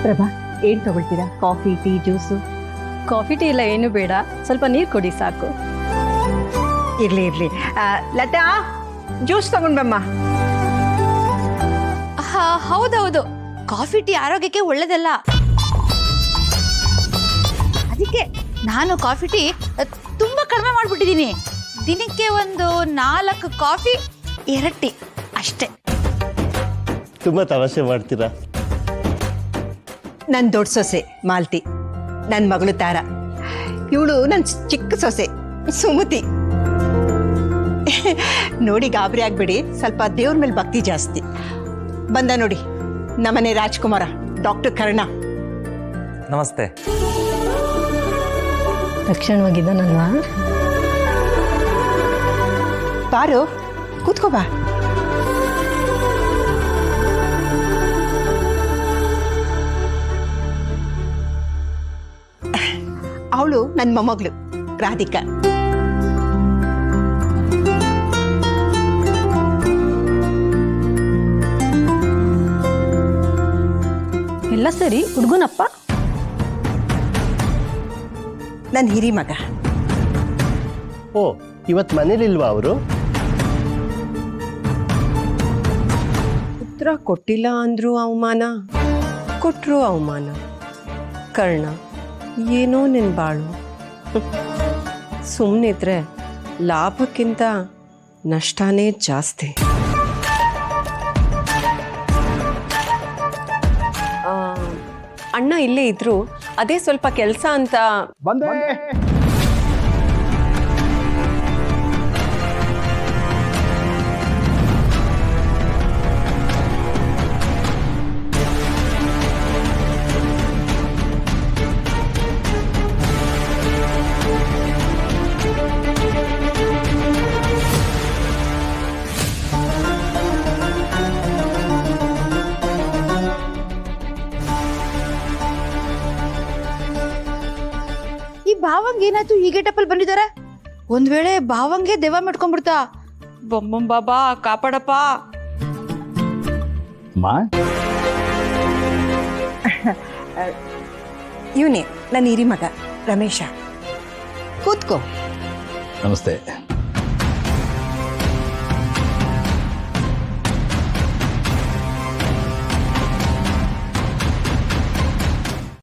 ಪ್ರಭಾ ಏನ್ ತಗೊಳ್ತೀರಾ? Coffee, tea, juice? Coffee tea ಇಲ್ಲ, ಏನು ಬೇಡ, ಸ್ವಲ್ಪ ನೀರು ಕೊಡಿ ಸಾಕು. ಇರ್ಲಿ ಇರ್ಲಿ. ಲತಾ, ಜ್ಯೂಸ್ ತಗೊಂಡ್ಬಮ್ಮ. ಹೌದೌದು, ಕಾಫಿ ಟೀ ಆರೋಗ್ಯಕ್ಕೆ ಒಳ್ಳೇದಲ್ಲ. ಅದಕ್ಕೆ ನಾನು ಕಾಫಿ ಟೀ ತುಂಬಾ ಕಡಿಮೆ ಮಾಡ್ಬಿಟ್ಟಿದ್ದೀನಿ. ದಿನಕ್ಕೆ ಒಂದು 4 ಕಾಫಿ, 2 ಟೀ ಅಷ್ಟೇ. ತುಂಬ ತಮಾಷೆ ಮಾಡ್ತೀರಾ. ನನ್ನ ದೊಡ್ಡ ಸೊಸೆ ಮಾಲ್ತಿ, ನನ್ನ ಮಗಳು ತಾರ, ಇವಳು ನನ್ನ ಚಿಕ್ಕ ಸೊಸೆ ಸುಮತಿ. ನೋಡಿ ಗಾಬರಿ ಆಗ್ಬೇಡಿ, ಸ್ವಲ್ಪ ದೇವ್ರ ಮೇಲೆ ಭಕ್ತಿ ಜಾಸ್ತಿ. ಬಂದ ನೋಡಿ ನಮ್ಮನೆ ರಾಜ್ಕುಮಾರ, ಡಾಕ್ಟರ್ ಕರ್ಣ. ನಮಸ್ತೆ. ತಕ್ಷಣವಾಗಿದ್ದಾನಲ್ವಾ? ಬಾರು, ಕೂತ್ಕೋ ಬಾ. ಅವಳು ನನ್ನ ಮೊಮ್ಮಗಳು ರಾಧಿಕಾ. ಎಲ್ಲ ಸರಿ. ಹುಡುಗನಪ್ಪ ನನ್ನ ಹಿರಿ ಮಗ. ಓ, ಇವತ್ತು ಮನೇಲಿಲ್ವಾ ಅವರು? ಉತ್ತರ ಕೊಟ್ಟಿಲ್ಲ ಅಂದ್ರೂ ಅವಮಾನ, ಕೊಟ್ಟರು ಅವಮಾನ. ಕರ್ಣ, ಏನೋ ನಿನ್ ಬಾಳು. ಸುಮ್ಮನಿದ್ರೆ ಲಾಭಕ್ಕಿಂತ ನಷ್ಟನೇ ಜಾಸ್ತಿ. ಅಣ್ಣ ಇಲ್ಲೇ ಇದ್ರು, ಅದೇ ಸ್ವಲ್ಪ ಕೆಲಸ ಅಂತ ಬಂದೆ. ಈ ಭಾವಂಗ್ ಏನಾಯ್ತು ಈ ಗೆಟಪ್ಪಲ್ಲಿ ಬಂದಿದ್ದಾರೆ? ಒಂದ್ ವೇಳೆ ಭಾವಂಗೆ ದೆವ್ವ ಮಾಡ್ಕೊಂಡ್ಬಿಡ್ತಾ? ಬೊಮ್ಮಂ ಬಾಬಾ ಕಾಪಾಡಪ್ಪ. ಇವನೇ ನನ್ನ ಹಿರಿ ಮಗ ರಮೇಶ. ಕೂತ್ಕೋ. ನಮಸ್ತೆ.